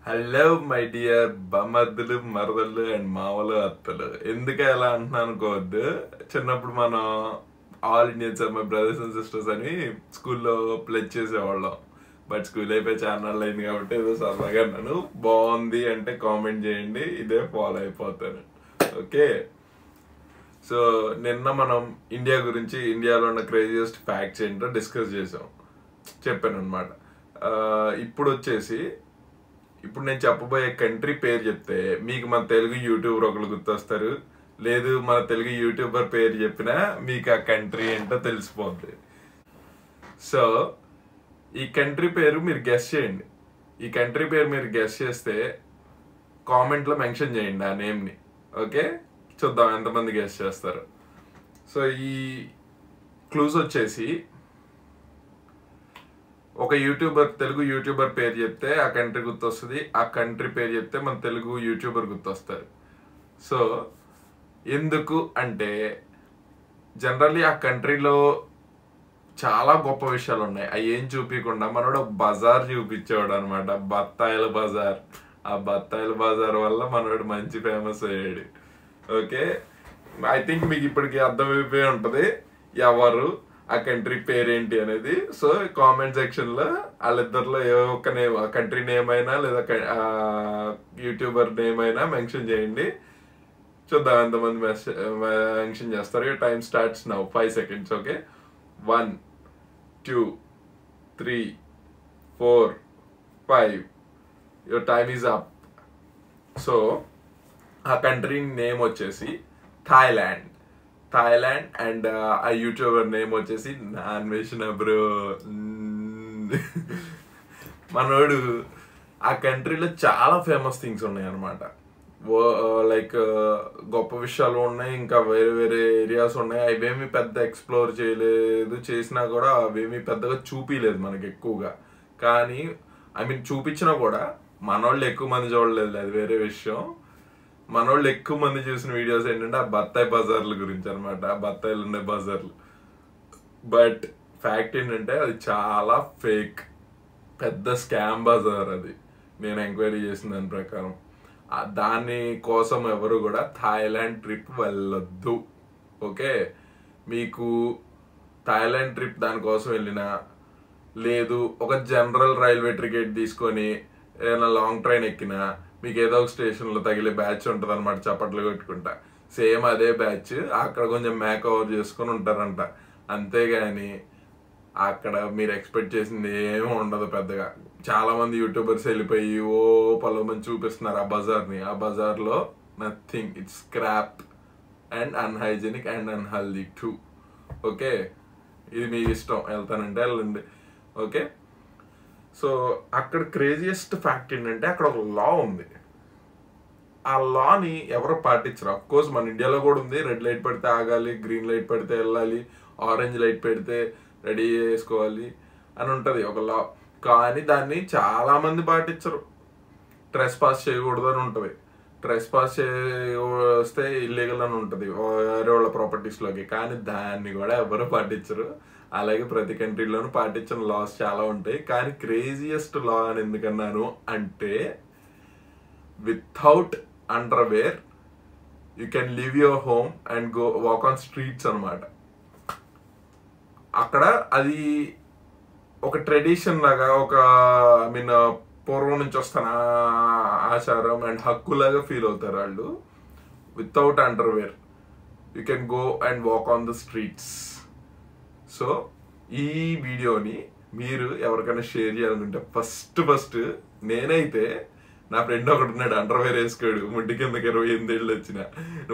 Hello my dear బమర్దులు మరదళ్ళు and మామలు అత్తలు. ఎందుకు ఎలా అంటున్నాను అనుకోవద్దు. చిన్నప్పుడు మనం all Indians my brothers and sisters అని స్కూల్లో ప్లెజ్ చేసేవాళ్ళం. బట్ స్కూల్ అయిపోయి ఛానల్ అయింది కాబట్టి ఏదో సరదాగా అన్నాను. బాగుంది అంటే కామెంట్ చేయండి, ఇదే ఫాలో అయిపోతాను. ఓకే, సో నిన్న మనం ఇండియా గురించి, ఇండియాలో ఉన్న క్రేజియస్ట్ ఫ్యాక్ట్స్ ఏంటో డిస్కస్ చేసాం, చెప్పాను అనమాట. ఇప్పుడు నేను చెప్పబోయే కంట్రీ పేరు చెప్తే మీకు మన తెలుగు యూట్యూబర్ ఒకరు గుర్తొస్తారు, లేదు మన తెలుగు యూట్యూబర్ పేరు చెప్పినా మీకు ఆ కంట్రీ ఏంటో తెలిసిపోద్ది. సో ఈ కంట్రీ పేరు మీరు గెస్ చేయండి. ఈ కంట్రీ పేరు మీరు గెస్ చేస్తే కామెంట్లో మెన్షన్ చేయండి ఆ నేమ్ని. ఓకే, చూద్దాం ఎంతమంది గెస్ చేస్తారు. సో ఈ క్లూస్ వచ్చేసి, ఒక యూట్యూబర్, తెలుగు యూట్యూబర్ పేరు చెప్తే ఆ కంట్రీ గుర్తొస్తుంది, ఆ కంట్రీ పేరు చెప్తే మన తెలుగు యూట్యూబర్ గుర్తొస్తారు. సో ఎందుకు అంటే జనరల్లీ ఆ కంట్రీలో చాలా గొప్ప విషయాలు ఉన్నాయి. అవి ఏం చూపించకుండా మనోడు బజార్ చూపించేవాడు అనమాట, బత్తాయిల బజార్. ఆ బత్తాయిల బజార్ వల్ల మనోడు మంచి ఫేమస్ అయ్యాడు. ఓకే, ఐ థింక్ మీకు ఇప్పటికి అర్థమైపోయి ఉంటుంది ఎవరు, ఆ కంట్రీ పేరేంటి అనేది. సో కామెంట్ సెక్షన్ లో వాళ్ళిద్దరిలో ఏ ఒక్క నేమ్, కంట్రీ నేమ్ అయినా లేదా యూట్యూబర్ నేమ్ అయినా మెన్షన్ చేయండి. చూద్దాం ఎంతమంది మెన్షన్ చేస్తారు. Time starts now. 5 seconds. Okay, 1 2 3 4 5. Your time is up. So ఆ కంట్రీ నేమ్ వచ్చేసి థాయిలాండ్. అండ్ ఆ యూట్యూబర్ నేమ్ వచ్చేసి నాన్వేషణ బ్రో. మనోడు ఆ కంట్రీలో చాలా ఫేమస్ థింగ్స్ ఉన్నాయి అనమాట. లైక్ గొప్ప విషయాలు ఉన్నాయి, ఇంకా వేరే వేరే ఏరియాస్ ఉన్నాయి. అవేమీ పెద్ద ఎక్స్ప్లోర్ చేయలేదు, చేసినా కూడా అవేమీ పెద్దగా చూపించలేదు మనకి ఎక్కువగా. కానీ చూపించినా కూడా మనోళ్ళు ఎక్కువ మంది చూడలేదు, అది వేరే విషయం. మనోళ్ళు ఎక్కువ మంది చూసిన వీడియోస్ ఏంటంటే ఆ బత్తాయి బజార్ల గురించి అనమాట, ఆ బత్తాయిలు ఉండే బజార్లు. బట్ ఫ్యాక్ట్ ఏంటంటే అది చాలా ఫేక్, పెద్ద స్కామ్ బజార్ అది. నేను ఎంక్వైరీ చేసిన దాని ప్రకారం దాని కోసం ఎవరు కూడా థాయిలాండ్ ట్రిప్ వెళ్ళొద్దు. ఓకే, మీకు థాయిలాండ్ ట్రిప్ దానికోసం వెళ్ళినా, లేదు ఒక జనరల్ రైల్వే టికెట్ తీసుకొని ఏదైనా లాంగ్ ట్రైన్ ఎక్కినా మీకు ఏదో ఒక స్టేషన్లో తగిలే బ్యాచ్ ఉంటుంది అనమాట, చప్పట్లు కొట్టుకుంటా. సేమ్ అదే బ్యాచ్ అక్కడ కొంచెం మేక్ ఓవర్ చేసుకొని ఉంటారంట. అంతేగాని అక్కడ మీరు ఎక్స్పెక్ట్ చేసింది ఏమీ ఉండదు పెద్దగా. చాలా మంది యూట్యూబర్స్ వెళ్ళిపోయి ఓ పలుమంది చూపిస్తున్నారు ఆ బజార్ని. ఆ బజార్లో nothing, it's scrap and unhygienic and unhealthy two. Okay, ఇది మీ ఇష్టం, వెళ్తానంటే వెళ్ళండి. ఓకే, సో అక్కడ క్రేజియస్ట్ ఫ్యాక్ట్ ఏంటంటే అక్కడ ఒక లా ఉంది. ఆ లాని ఎవరో పాటించరు. అఫ్ కోర్స్ మన ఇండియాలో కూడా ఉంది, రెడ్ లైట్ పెడితే ఆగాలి, గ్రీన్ లైట్ పెడితే వెళ్ళాలి, ఆరెంజ్ లైట్ పెడితే రెడీ చేసుకోవాలి అని ఉంటుంది ఒక లా. కానీ దాన్ని చాలా మంది పాటించరు. ట్రెస్ పాస్ చేయకూడదు అని ఉంటుంది. ట్రెస్ పాస్ చేస్తే ఇల్లీగల్ అని ఉంటుంది వేరే వాళ్ళ ప్రాపర్టీస్లోకి. కానీ దాన్ని కూడా ఎవరు పాటించరు. అలాగే ప్రతి కంట్రీలోనూ పాటించిన లాస్ చాలా ఉంటాయి. కానీ క్రేజియస్ట్ లా అని ఎందుకన్నాను అంటే, without underwear you can leave your home and go walk on streets అనమాట. అక్కడ అది ఒక ట్రెడిషన్ లాగా, ఒక పూర్వం నుంచి వస్తున్న ఆచారం అండ్ హక్కులాగా ఫీల్ అవుతారు వాళ్ళు. Without underwear you can go and walk on the streets. So ఈ వీడియోని మీరు ఎవరికైనా షేర్ చేయాలనుకుంటే ఫస్ట్ నేనైతే, నా ఫ్రెండ్ ఒకటి ఉన్నాడు అండర్వేర్ వేసుకోడు, ముడ్డి కిందకి 28 ఏళ్ళు వచ్చిన,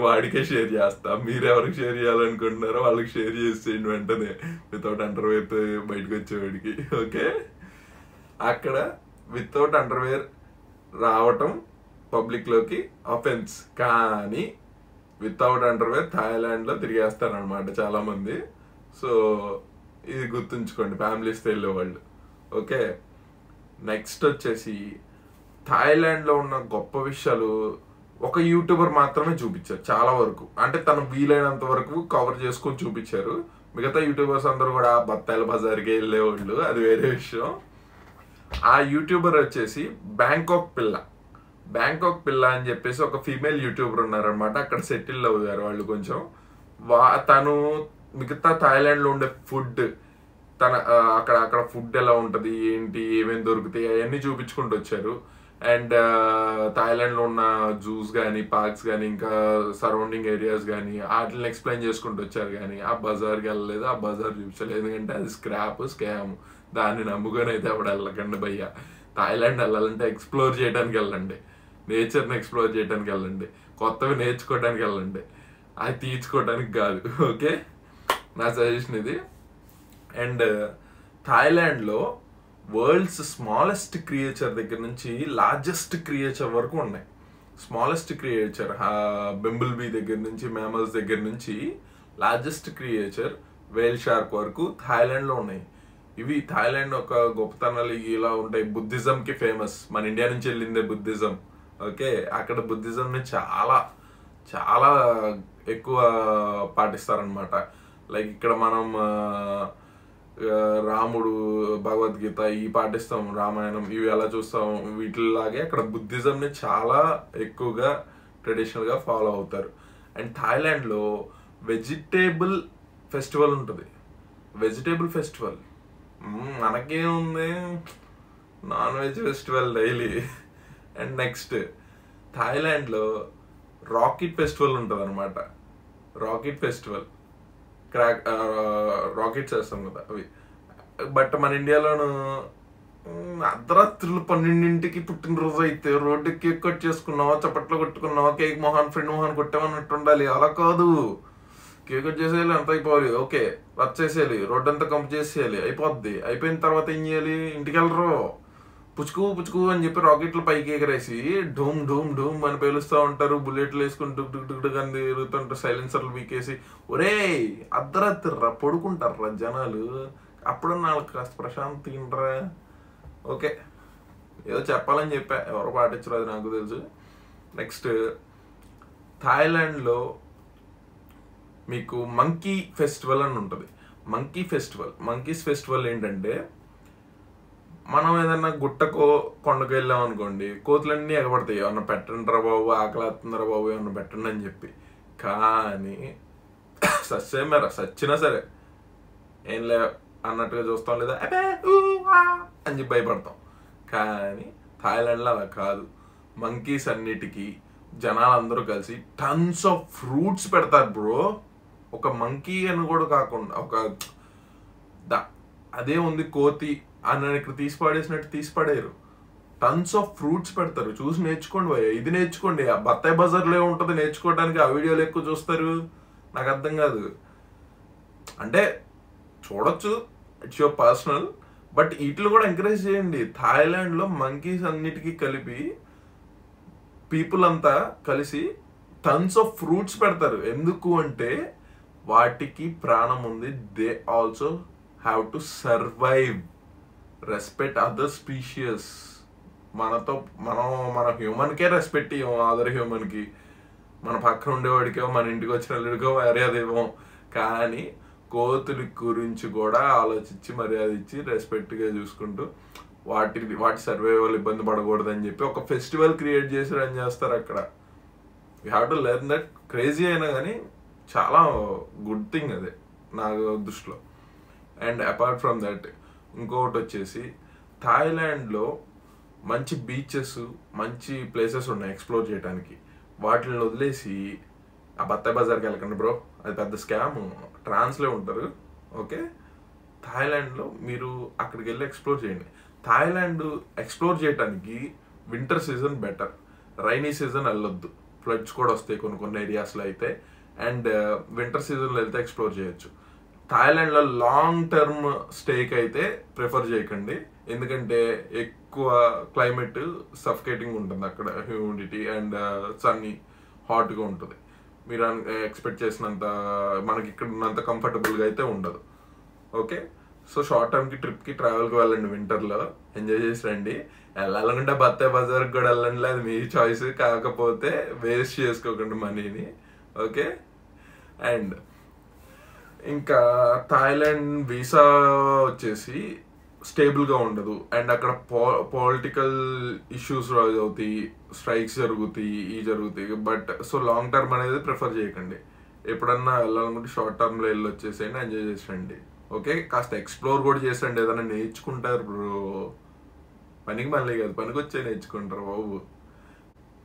వాడికే షేర్ చేస్తా. మీరు ఎవరికి షేర్ చేయాలనుకుంటున్నారో వాళ్ళకి షేర్ చేసేయండి వెంటనే, వితౌట్ అండర్వేర్ బయటకు వచ్చేవాడికి. ఓకే, అక్కడ వితౌట్ అండర్వేర్ రావటం పబ్లిక్లోకి అఫెన్స్, కానీ వితౌట్ అండర్వేర్ థాయిలాండ్లో తిరిగేస్తారనమాట చాలామంది. సో ఇది గుర్తుంచుకోండి ఫ్యామిలీస్తో వెళ్ళేవాళ్ళు. ఓకే, నెక్స్ట్ వచ్చేసి థాయిలాండ్లో ఉన్న గొప్ప విషయాలు ఒక యూట్యూబర్ మాత్రమే చూపించారు చాలా వరకు. అంటే తను వీలైనంత వరకు కవర్ చేసుకొని చూపించారు. మిగతా యూట్యూబర్స్ అందరూ కూడా బత్తాయిల బజార్కి వెళ్ళేవాళ్ళు, అది వేరే విషయం. ఆ యూట్యూబర్ వచ్చేసి బ్యాంకాక్ పిల్ల అని చెప్పేసి ఒక ఫీమేల్ యూట్యూబర్ ఉన్నారనమాట. అక్కడ సెటిల్ అయ్యారు వాళ్ళు కొంచెం. తను మిగతా థాయిలాండ్లో ఉండే ఫుడ్, అక్కడ ఫుడ్ ఎలా ఉంటుంది, ఏంటి, ఏమేమి దొరుకుతాయి అవన్నీ చూపించుకుంటూ వచ్చారు. అండ్ థాయిలాండ్లో ఉన్న జూస్ కానీ, పార్క్స్ కానీ, ఇంకా సరౌండింగ్ ఏరియాస్ కానీ వాటిని ఎక్స్ప్లెయిన్ చేసుకుంటూ వచ్చారు. కానీ ఆ బజార్కి వెళ్ళలేదు, ఆ బజార్ చూపించలేదు. ఎందుకంటే అది స్కామ్. దాన్ని నమ్ముకొని అయితే అప్పుడు వెళ్ళకండి భయ్య. థాయిలాండ్ వెళ్ళాలంటే ఎక్స్ప్లోర్ చేయడానికి వెళ్ళండి, నేచర్ని ఎక్స్ప్లోర్ చేయడానికి వెళ్ళండి, కొత్తవి నేర్చుకోవడానికి వెళ్ళండి, అది తీర్చుకోవడానికి కాదు. ఓకే, నా సజెషన్ ఇది. అండ్ థాయిలాండ్లో వరల్డ్స్ స్మాలెస్ట్ క్రియేచర్ దగ్గర నుంచి లార్జెస్ట్ క్రియేచర్ వరకు ఉన్నాయి. స్మాలెస్ట్ క్రియేచర్ బెంబుల్ బీ దగ్గర నుంచి, మ్యామల్స్ దగ్గర నుంచి లార్జెస్ట్ క్రియేచర్ వేల్ షార్క్ వరకు థాయిలాండ్లో ఉన్నాయి. ఇవి థాయిలాండ్ ఒక గొప్పతనాలు ఇలా ఉంటాయి. బుద్ధిజంకి ఫేమస్, మన ఇండియా నుంచి వెళ్ళిందే బుద్ధిజం. ఓకే, అక్కడ బుద్ధిజంని చాలా చాలా ఎక్కువ పాటిస్తారనమాట. లైక్ ఇక్కడ మనం రాముడు, భగవద్గీత ఇవి పాటిస్తాం, రామాయణం ఇవి ఎలా చూస్తాం, వీటిలాగే అక్కడ బుద్ధిజంని చాలా ఎక్కువగా ట్రెడిషనల్గా ఫాలో అవుతారు. అండ్ థాయిలాండ్లో వెజిటేబుల్ ఫెస్టివల్ ఉంటుంది. వెజిటేబుల్ ఫెస్టివల్ మనకేముంది, non veg festival daily. And next థాయిలాండ్లో రాకెట్ ఫెస్టివల్ ఉంటుంది అనమాట. రాకెట్ ఫెస్టివల్, రాకెట్స్ వేస్తాం కదా అవి. బట్ మన ఇండియాలోను అర్ధరాత్రులు 12ంటికి పుట్టినరోజు అయితే రోడ్డు కేక్ కట్ చేసుకున్నావా, చప్పట్లో కొట్టుకున్నావా, కేక్ ఫ్రెండ్ మొహాన్ కొట్టామన్నట్టు ఉండాలి. అలా కాదు, కేక్ కట్ చేసేయాలి, అంత అయిపోవాలి. ఓకే, వచ్చేసేయాలి, రోడ్డు అంతా కంప్ చేసేయాలి, అయిపోద్ది. అయిపోయిన తర్వాత ఏం చేయాలి, ఇంటికి వెళ్ళరు, పుచ్చుకు అని చెప్పి రాకెట్లు పైకి ఎగరేసి ఢూమ్ ఢూమ్ ఢూమ్ అని పేలుస్తూ ఉంటారు. బుల్లెట్లు వేసుకుని డుక్ డుక్ డుక్ డుక్ అని తిరుగుతుంటారు, సైలెన్సర్లు వీకేసి. ఒరే అర్ధరాత్రి పడుకుంటారా జనాలు, అప్పుడు వాళ్ళకి కాస్త ప్రశాంతి తింటరా. ఓకే, ఏదో చెప్పాలని చెప్పా, ఎవరు పాటించరు అది నాకు తెలుసు. నెక్స్ట్ థాయిలాండ్లో మీకు మంకీ ఫెస్టివల్ అని ఉంటుంది. మంకీస్ ఫెస్టివల్ ఏంటంటే, మనం ఏదన్నా గుట్టకో కొండకు వెళ్ళాం అనుకోండి, కోతులన్నీ ఎగబడతాయి, ఏమన్నా పెట్టండి రా బాబు, ఆకలిస్తుందిరా బాబు, ఏమన్నా పెట్టండి అని చెప్పి. కానీ సచ్చినా సరే ఏం లే అన్నట్టుగా చూస్తాం, లేదా అదే అని చెప్పి భయపడతాం. కానీ థాయిలాండ్లో అలా కాదు. మంకీస్ అన్నిటికీ జనాలందరూ కలిసి టన్స్ ఆఫ్ ఫ్రూట్స్ పెడతారు బ్రో. ఒక మంకీ అని కూడా కాకుండా అదే ఉంది కోతి అని ఇక్కడ తీసి పడేయరు. టన్స్ ఆఫ్ ఫ్రూట్స్ పెడతారు. చూసి నేర్చుకోండి భయ్య, ఇది నేర్చుకోండి. ఆ బత్తాయి బజార్లో ఉంటుంది నేర్చుకోవడానికి, ఆ వీడియోలు ఎక్కువ చూస్తారు. నాకు అర్థం కాదు. అంటే చూడొచ్చు, ఇట్స్ యువర్ పర్సనల్, బట్ వీటిని కూడా ఎంకరేజ్ చేయండి. థాయిలాండ్లో మంకీస్ అన్నిటికీ కలిపి పీపుల్ అంతా కలిసి టన్స్ ఆఫ్ ఫ్రూట్స్ పెడతారు. ఎందుకు అంటే వాటికి ప్రాణం ఉంది. They also have to survive, respect other spacious. మన హ్యూమన్కే రెస్పెక్ట్ ఇవ్వం, అదర్ హ్యూమన్కి. మన పక్కన ఉండేవాడికో, మన ఇంటికి వచ్చిన వాళ్ళడికో మర్యాద ఇవ్వం. కానీ కోతుల గురించి కూడా ఆలోచించి మర్యాద ఇచ్చి రెస్పెక్ట్గా చూసుకుంటూ వాటి సర్వైవల్ ఇబ్బంది పడకూడదని చెప్పి ఒక ఫెస్టివల్ క్రియేట్ చేసి రన్ చేస్తారు అక్కడ. You have to learn that. Crazy అయినా కానీ చాలా గుడ్ థింగ్ అదే నా దృష్టిలో. అండ్ అపార్ట్ ఫ్రమ్ దట్ ఇంకొకటి వచ్చేసి, థాయిలాండ్లో మంచి బీచెస్, మంచి ప్లేసెస్ ఉన్నాయి ఎక్స్ప్లోర్ చేయడానికి. వాటిని వదిలేసి ఆ బత్తాయి బజార్కి వెళ్ళకండి బ్రో, అది పెద్ద స్కామ్. ట్రాన్స్లో ఉంటారు. ఓకే, థాయిలాండ్లో మీరు అక్కడికి వెళ్ళి ఎక్స్ప్లోర్ చేయండి. థాయిలాండ్ ఎక్స్ప్లోర్ చేయడానికి winter season better, rainy season వెళ్ళొద్దు, ఫ్లడ్స్ కూడా వస్తాయి కొన్ని ఏరియాస్లో అయితే. అండ్ వింటర్ సీజన్లో వెళ్తే ఎక్స్ప్లోర్ చేయొచ్చు. థాయిలాండ్లో లాంగ్ టర్మ్ స్టేకి అయితే ప్రిఫర్ చేయకండి, ఎందుకంటే ఎక్కువ క్లైమేట్ సఫికేటింగ్ ఉంటుంది అక్కడ, హ్యూమిడిటీ అండ్ సన్నీ హాట్గా ఉంటుంది. మీరు ఎక్స్పెక్ట్ చేసినంత మనకి ఇక్కడ ఉన్నంత కంఫర్టబుల్గా అయితే ఉండదు. ఓకే, సో షార్ట్ టర్మ్కి ట్రిప్కి ట్రావెల్కి వెళ్ళండి, వింటర్లో ఎంజాయ్ చేసి రండి. వెళ్ళాలనుకుంటే బత్తాయి బజార్కి కూడా వెళ్ళండి, అది మీ చాయిస్. కాకపోతే వేస్ట్ చేసుకోకండి మనీని. ఓకే, అండ్ ఇంకా థాయిలాండ్ వీసా వచ్చేసి స్టేబుల్గా ఉండదు. అండ్ అక్కడ పొలిటికల్ ఇష్యూస్ అవుతాయి, స్ట్రైక్స్ జరుగుతాయి, జరుగుతాయి. బట్ సో లాంగ్ టర్మ్ అనేది ప్రిఫర్ చేయకండి. ఎప్పుడన్నా వెళ్ళాలనుకుంటే షార్ట్ టర్మ్లో వెళ్ళి వచ్చేసేయండి, ఎంజాయ్ చేసేయండి. ఓకే, కాస్త ఎక్స్ప్లోర్ కూడా చేసండి, ఏదైనా నేర్చుకుంటారు బ్రో. పనికి మళ్ళీ కాదు, పనికి వచ్చే నేర్చుకుంటారు బాబు.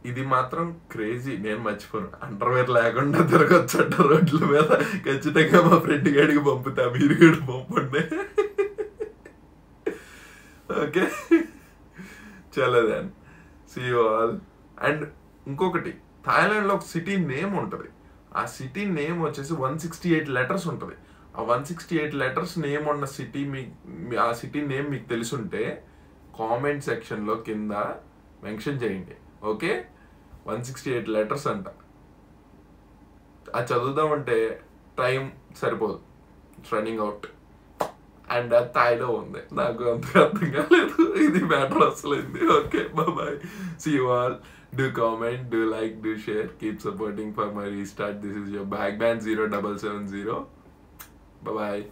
ఇది మాత్రం క్రేజీ, నేను మర్చిపోను. అండర్వేర్ లేకుండా తిరగొచ్చట రోడ్ల మీద. ఖచ్చితంగా మా ఫ్రెండ్ గడికి పంపుతా, మీరు కూడా పంపండి. ఓకే, చలో then, see you all. And ఇంకొకటి, థాయిలాండ్లో ఒక సిటీ నేమ్ ఉంటుంది. ఆ సిటీ నేమ్ వచ్చేసి 168 లెటర్స్ ఉంటుంది. ఆ 168 లెటర్స్ నేమ్ ఉన్న సిటీ ఆ సిటీ నేమ్ మీకు తెలుసుంటే కామెంట్ సెక్షన్లో కింద మెన్షన్ చేయండి. ఓకే, 168 లెటర్స్ అంట. అది చదువుదామంటే టైం సరిపోదు, రన్నింగ్ అవుట్. అండ్ అది తాయిలో ఉంది, నాకు అంతగా అర్థం కాలేదు. ఇది మ్యాటర్ అసలైంది. Okay, bye, see you all. Do comment, do like, do share. Keep supporting for my restart. This is your Backband 0770. Bye bye.